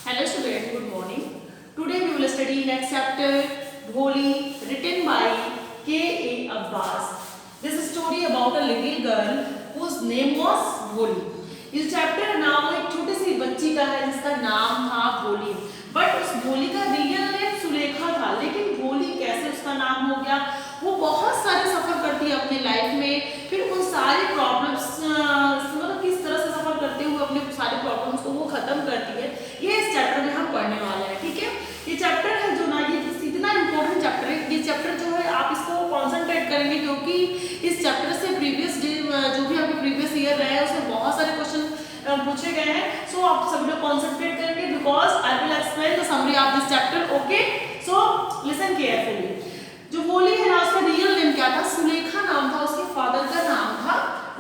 Hello student, good morning. Today we will study next chapter Bholi written by K. A. Abbas. This is a story about a little girl whose name was Bholi. इस chapter नाम एक छोटी सी बच्ची का है जिसका नाम था भोली। बट उस भोली का रियल नेम सुलेखा था, लेकिन भोली कैसे उसका नाम हो गया? वो बहुत सारे सफर करती है अपने लाइफ में, फिर उन सारे प्रॉब्लम्स मतलब किस तरह से सफर करते हुए अपने सारे प्रॉब्लम्स को वो खत्म करती है, ये इस चैप्टर में हम पढ़ने वाले हैं। ठीक है, ये चैप्टर है जो ना, ये इतना इम्पोर्टेंट चैप्टर है। ये चैप्टर जो है आप इसको कॉन्सेंट्रेट करेंगे, क्योंकि इस चैप्टर से प्रीवियस डे जो भी आपके प्रीवियस ईयर रहे हैं उसमें बहुत सारे क्वेश्चन पूछे गए हैं। सो आप सभी लोग कॉन्सेंट्रेट करेंगे because I will explain the summary of this chapter. Okay, so listen carefully. जो भोली है ना, उसका रियल नेम क्या था? सुलेखा नाम था। उसके फादर का नाम था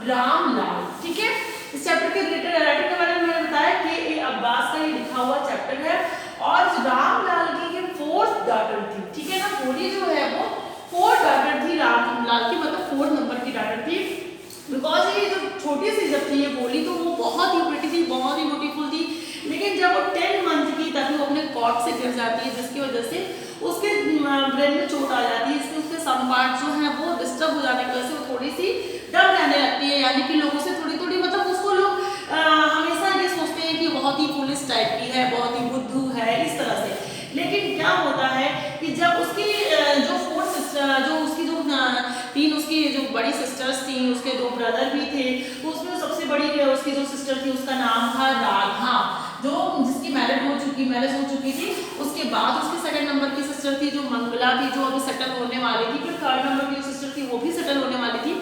रामलाल। ठीक है, इस चैप्टर के रिलेटेड राइटर के बारे में मैंने बताया कि ए अब्बास का ये लिखा हुआ चैप्टर है। और रामलाल की ये फोर्थ डॉटर थी। ठीक है ना, भोली जो है वो फोर्थ डॉटर थी रामलाल की, मतलब 4 नंबर की डॉटर थी। बिकॉज ये जो छोटी सी जब थी ये भोली, तो वो बहुत ही प्रिटी थी, बहुत ही ब्यूटीफुल थी। लेकिन जब वो 10 मंथ की तभी वो अपने कॉट से गिर जाती है, जिसकी वजह से उसके ब्रेन में चोट आ जाती है। इसके उसके सम पार्ट जो है वो डिस्टर्ब हो जाने की वजह से वो थोड़ी सी डर रहने लगती है, यानी कि लोगों से थोड़ी थोड़ी, मतलब उसको लोग हमेशा ये सोचते हैं कि बहुत ही पुलिस टाइप की है, बहुत ही बुद्धू है, इस तरह से। लेकिन क्या होता है कि जब उसकी जो 4 सिस्टर, जो उसकी जो 3 उसकी जो बड़ी सिस्टर्स थी, उसके 2 ब्रदर भी थे, तो उसमें सबसे बड़ी उसकी जो सिस्टर थी उसका नाम था राधा, जो जिसकी मैरिज हो चुकी थी। उसके बाद उसकी सेकंड नंबर की सिस्टर थी जो मंगला थी, जो अभी सेटल होने वाली थी। फिर थर्ड नंबर की जो सिस्टर थी वो भी सेटल होने वाली थी।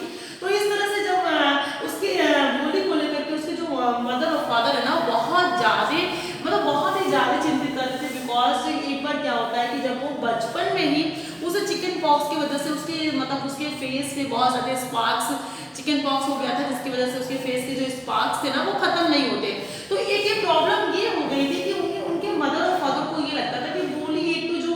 तो इस तरह से जब उसके भोली को लेकर के उसके जो मदर और फादर है ना, बहुत ज़्यादा, मतलब बहुत ही ज़्यादा चिंतित करते थे। बिकॉज एक बार क्या होता है कि जब वो बचपन में ही उसे चिकन पॉक्स की वजह से उसके मतलब उसके फेस पे बहुत ज़्यादा स्पार्क्स, चिकन पॉक्स हो गया था, जिसकी वजह से उसके फेस के जो स्पार्क्स थे ना वो खत्म नहीं होते। तो एक ये प्रॉब्लम ये हो गई थी कि उनके मदर और फादर को ये लगता था कि भोली एक तो जो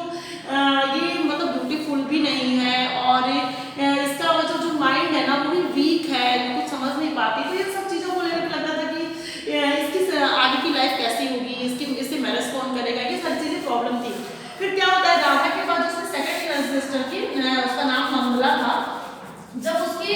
ये मतलब ब्यूटीफुल भी नहीं है, और इसका मतलब जो माइंड है ना वो भी वीक है, कुछ समझ नहीं पाती। तो इन सब चीज़ों को लेकर लगता था कि इसकी आगे की लाइफ कैसी होगी, इससे मैरिज कौन करेगा, ये सारी चीज़ें प्रॉब्लम थी। फिर क्या होता है, राधा के बाद उसकी सेकंड सिस्टर की, उसका नाम मंगला था। जब उसकी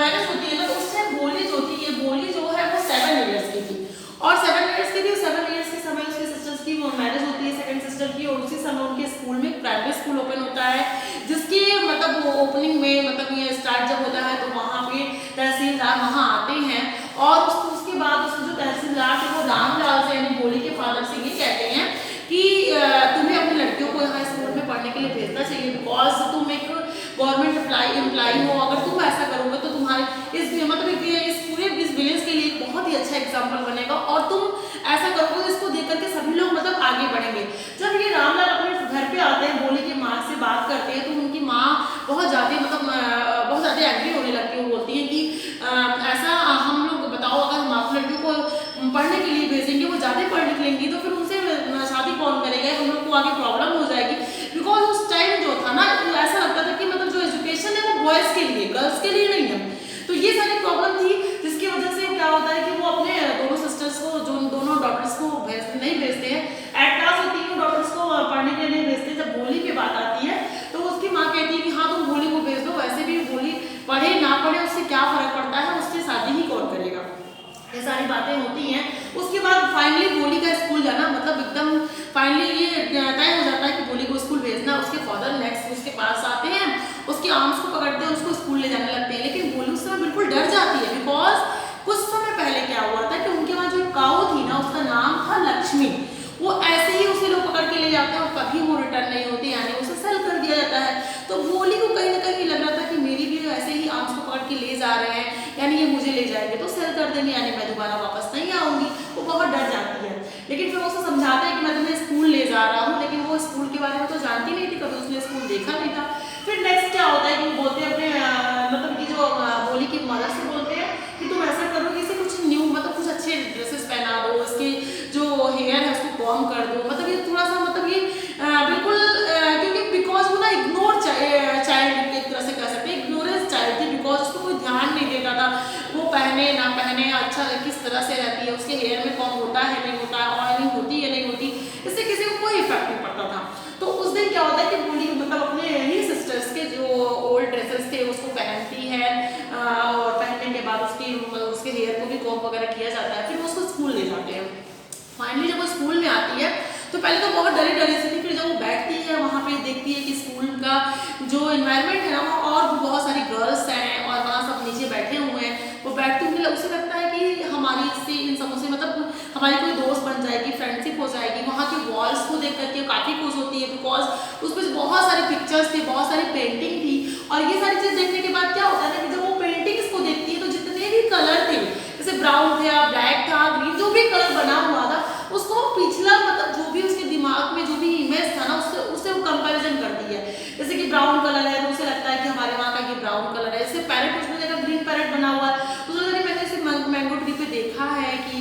मैरिज होती है ना, तो उस टाइम भोली जो थी, ये भोली जो है वो 7 इयर्स की थी। और 7 इयर्स की थी, 7 इयर्स के समय उसकी सिस्टर्स की वो मैरिज होती है, सेकंड सिस्टर की। और उसी समय उनके स्कूल में प्राइमरी स्कूल ओपन होता है, जिसकी मतलब वो ओपनिंग में मतलब ये स्टार्ट जब होता है तो वहाँ पे तहसीलदार वहाँ आते हैं। और उसके बाद उसके जो तहसीलदार थे वो रामलाल से, यानी भोली के फादर से ये कहते हैं कि तुम्हें अपनी लड़कियों को यहाँ स्कूल में पढ़ने के लिए भेजना चाहिए, बिकॉज तुम एक गवर्नमेंट एम्प्लॉई हो। अगर तुम ऐसा करोगे तो तुम्हारे इस मतलब इस पूरे इस विलेज के लिए एक बहुत ही अच्छा एग्जाम्पल बनेगा, और तुम ऐसा करोगे तो इसको देख करके सभी लोग मतलब आगे बढ़ेंगे। जब ये रामलाल अपने घर पे आते हैं, भोली की माँ से बात करते हैं, तो उनकी माँ बहुत ज़्यादा मतलब बहुत ज़्यादा एग्री होने लगती है। वो बोलती है कि ऐसा हम लोग बताओ, अगर हम आप लड़कियों को पढ़ने के लिए भेजेंगे, वो ज़्यादा पढ़ लिख लेंगी, तो फिर उनसे शादी कौन करेगा, हम लोग को आगे प्रॉब्लम हो जाएगी। बिकॉज उस टाइम जो था ना, ऐसा लगता था कि मतलब जो एजुकेशन है वो बॉयज़ के लिए, गर्ल्स के लिए नहीं है। तो ये सारी प्रॉब्लम थी, जिसकी वजह से क्या होता है कि वो अपने दोनों सिस्टर्स को, जो दोनों डॉटर्स को नहीं भेजते हैं। एट लास्ट वो तीनों डॉटर्स को पढ़ने के लिए नहीं भेजते। जब भोली की बात आती है तो उसकी माँ कहती है कि हाँ तुम भोली को भेज दो, वैसे भी भोली पढ़े ना पढ़े उससे क्या फर्क पड़ता है, उससे शादी ही कौन करेगा। ये सारी बातें होती हैं। उसके बाद फाइनली भोली का स्कूल जाना मतलब एकदम फाइनली ये तय हो जाता है कि भोली को स्कूल भेजना। उसके फादर नेक्स्ट उसके पास आते हैं, उसके आर्म्स को पकड़ते हैं, उसको स्कूल ले जाने लगते हैं। लेकिन भोली उस समय बिल्कुल डर जाती है, बिकॉज कुछ समय पहले क्या हुआ था कि उनके वहाँ जो काऊ थी ना, उसका नाम था लक्ष्मी। वो ऐसे ही उसे लोग पकड़ के ले जाते हैं और कभी वो रिटर्न नहीं होती, यानी उसे सेल कर दिया जाता है। तो भोली को कहीं ना कहीं लग रहा था कि मेरी भी ऐसे ही आर्म्स को पकड़ के ले जा रहे हैं, यानी ये मुझे ले जाएंगे तो सेल कर देंगे, यानी मैं दोबारा वापस नहीं आऊँगी। वो बहुत डर जाती है। लेकिन फिर उसे समझाते हैं कि मैं तुम्हें स्कूल ले जा रहा हूँ, लेकिन वो स्कूल के बारे में तो जानती नहीं थी, कभी उसने स्कूल देखा नहीं था। फिर नेक्स्ट क्या होता है कि वो बोलते हैं अपने मतलब कि जो भोली की मदर से बोलते हैं कि तुम ऐसा करो कि इसे कुछ न्यू मतलब कुछ अच्छे ड्रेसेस पहना दो, इसके जो हेयर है उसको कॉम कर दो। मतलब ये थोड़ा सा मतलब ये बिल्कुल क्योंकि बिकॉज वो ना इग्नोर चाइल्ड एक तरह से कह सकते हैं, इग्नोरेंस चाइल्ड थी। बिकॉज उसको कोई ध्यान नहीं देता था, वो पहने ना पहने, अच्छा किस तरह से रहती है, उसके हेयर में कॉम होता है नहीं होता है, ऑयलिंग होती है नहीं होती पहले तो बहुत डरी डरी सी थी, फिर जब वो बैठती है वहाँ पे देखती है कि स्कूल का जो इन्वायरमेंट है ना वहाँ और भी बहुत सारी गर्ल्स हैं और वहाँ सब नीचे बैठे हुए हैं, वो बैठते हुए उसे लगता है कि हमारी से इन सबों से मतलब हमारी कोई दोस्त बन जाएगी, फ्रेंडशिप हो जाएगी। वहाँ की वॉल्स को देख करके काफ़ी खुश होती है, बिकॉज उस पर बहुत सारे पिक्चर्स थे, बहुत सारी पेंटिंग थी। और ये सारी चीज़ देखने के बाद क्या होता है ना कि जब वो पेंटिंग्स को देखती है तो जितने भी कलर थे, जैसे ब्राउन था, ब्लैक था, ग्रीन, जो भी कलर बना हुआ था उसको पिछला मतलब जो भी उसके दिमाग में जो भी इमेज था ना उससे वो कंपैरिजन करती है। जैसे कि ब्राउन कलर है तो उसे लगता है कि हमारे वहाँ का ये ब्राउन कलर है। जैसे पैरेट उसने देखा ग्रीन पैरेट बना हुआ है तो उसे लगा मैंने इसे मैंगो ट्री पे देखा है कि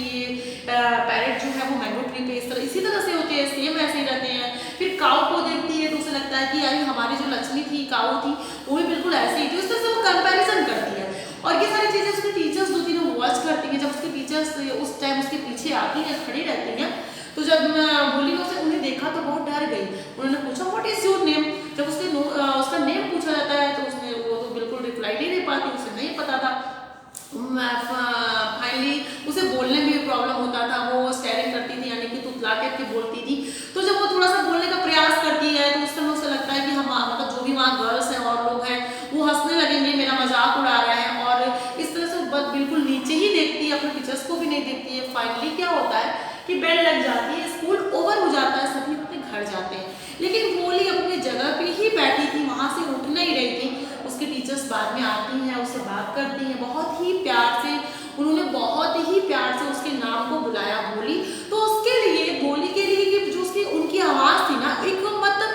पैरेट जो है वो मैंगो ट्री पे इसी तरह से होते हैं, सेम ऐसे ही रहते हैं। फिर काऊ को देखती है तो उसे लगता है कि यार हमारी जो लक्ष्मी थी, काऊ थी, वो भी बिल्कुल ऐसे ही थी। उस तरह से वो कंपैरिजन करती है और ये सारी चीज़ें उसकी टीचर्स दो तीनों वॉच करती हैं। जब उसकी टीचर्स उस टाइम उसके पीछे आती हैं, खड़ी रहती हैं, तो जब भोली ने उन्हें देखा तो बहुत डर गई। उन्होंने पूछा व्हाट इज योर नेम। जब उसका नेम पूछा जाता है तो वो तो बिल्कुल रिप्लाई नहीं दे पाती, उसे नहीं पता था। फाइनली उसे बोलने में भी प्रॉब्लम होता था, वो स्टेरिंग करती थी यानी कि तुतला करके बोलती थी। तो जब वो थोड़ा सा बोलने का प्रयास करती है तो उस समय उसे लगता है कि हम मतलब जो भी वहाँ गर्ल्स हैं और लोग हैं वो हंसने लगेंगे, मेरा मजाक उड़ा रहे हैं। और इस तरह से वो बिल्कुल नीचे ही देखती है, अपने टीचर्स को भी नहीं देखती है। फाइनली क्या होता है कि बेल लग जाती है, स्कूल ओवर हो जाता है, सभी अपने घर जाते हैं। लेकिन भोली अपनी जगह पे ही बैठी थी, वहाँ से उठ नहीं रही थी। उसके टीचर्स बाद में आती हैं, उससे बात करती हैं, बहुत ही प्यार से उन्होंने बहुत ही प्यार से उसके नाम को बुलाया भोली। तो उसके लिए भोली के लिए कि जो उसकी उनकी आवाज़ थी ना एक मतलब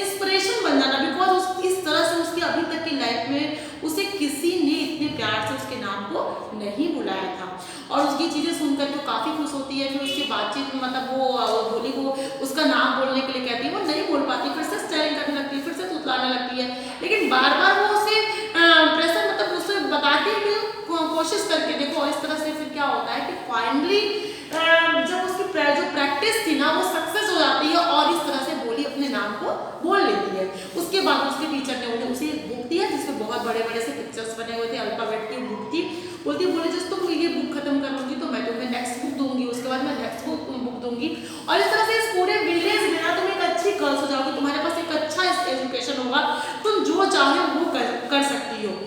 इंस्पिरेशन बन जाना, बिकॉज इस तरह से उसकी अभी तक की लाइफ में उसे किसी ने इतने प्यार से उसके नाम को नहीं बुलाया था। और उसकी चीज़ें सुनकर तो काफ़ी खुश होती है। फिर उसकी बातचीत में मतलब वो भोली को उसका नाम बोलने के लिए कहती है, वो नहीं बोल पाती, फिर से स्टेरिंग करने लगती है, फिर से तुतलाने लगती है। लेकिन बार बार वो उसे प्रेशर मतलब उसे बताती है कि कोशिश करके देखो। इस तरह से फिर क्या होता है कि फाइनली जब उसकी जो प्रैक्टिस थी ना वो सक्सेस हो जाती है और इस तरह से भोली अपने नाम को बोल लेती है। उसके बाद उसके टीचर ने उन्हें उसे एक बुक दिया जिसमें बहुत बड़े बड़े से पिक्चर्स बने हुए थे, अल्फाबेट की बुक थी। बोलती बोले जिस तुम ये बुक खत्म कर लूँगी तो मैं तुम्हें नेक्स्ट बुक दूंगी, उसके बाद मैं नेक्स्ट बुक दूंगी। और इस तरह से इस पूरे विलेज में ना तुम एक अच्छी गर्ल्स हो जाओगी, तुम्हारे पास एक अच्छा एजुकेशन होगा, तुम जो चाहे वो कर सकती हो।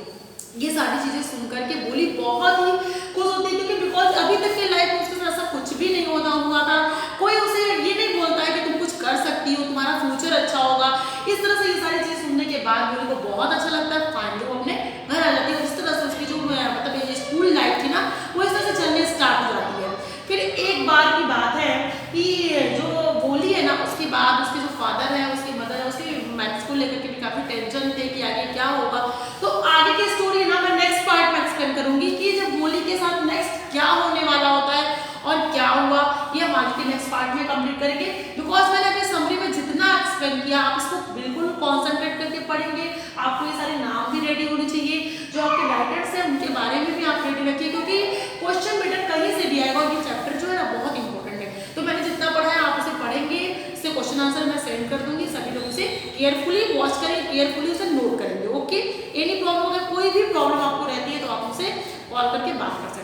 ये सारी चीज़ें सुनकर के भोली बहुत ही खुश होती है, क्योंकि बिकॉज अभी तक के लाइफ में उसके साथ ऐसा कुछ भी नहीं होता हुआ था। कोई उसे ये नहीं बोलता है कि तुम कुछ कर सकती हो, तुम्हारा फ्यूचर अच्छा होगा। इस तरह से ये सारी चीज़ सुनने के बाद भोली को बहुत अच्छा लगता है। फाइनली वो अपने घर आ जाती है। इस तरह से उसकी जो मतलब ये स्कूल लाइफ थी ना वो इस तरह से चलने स्टार्ट हो जाती है। फिर एक बार की बात है कि जो भोली है ना उसके बाद उसके जो फादर है, उसकी मदर है, उसके मैथ्स को लेकर के भी काफ़ी टेंशन थे कि आगे क्या होगा। तो आगे की स्टोरी ना मैं नेक्स्ट पार्ट में एक्सप्लेन करूंगी कि जब भोली के साथ नेक्स्ट क्या होने वाला होता है और क्या हुआ, ये हम आज के नेक्स्ट पार्ट में कंप्लीट करेंगे। बिकॉज मैंने अपने समरी में जितना एक्सप्लेन किया आप इसको बिल्कुल कॉन्सेंट्रेट करके पढ़ेंगे। आपको ये सारे नाम भी रेडी होने चाहिए, जो आपके राइटर्स हैं उनके बारे में भी आप रेडी रखिए, क्योंकि क्वेश्चन बेटर कहीं से भी आएगा और ये चैप्टर जो है ना बहुत इंपॉर्टेंट है। तो मैंने जितना पढ़ा है आप उसे पढ़ेंगे, इससे क्वेश्चन आंसर मैं सेंड कर दूंगी, सभी लोग उसे केयरफुली वॉच करेंगे, केयरफुली उसे नोट करेंगे। ओके, एनी प्रॉब्लम, अगर कोई भी प्रॉब्लम आपको रहती है तो आप मुझसे कॉल करके बात कर सकते हैं।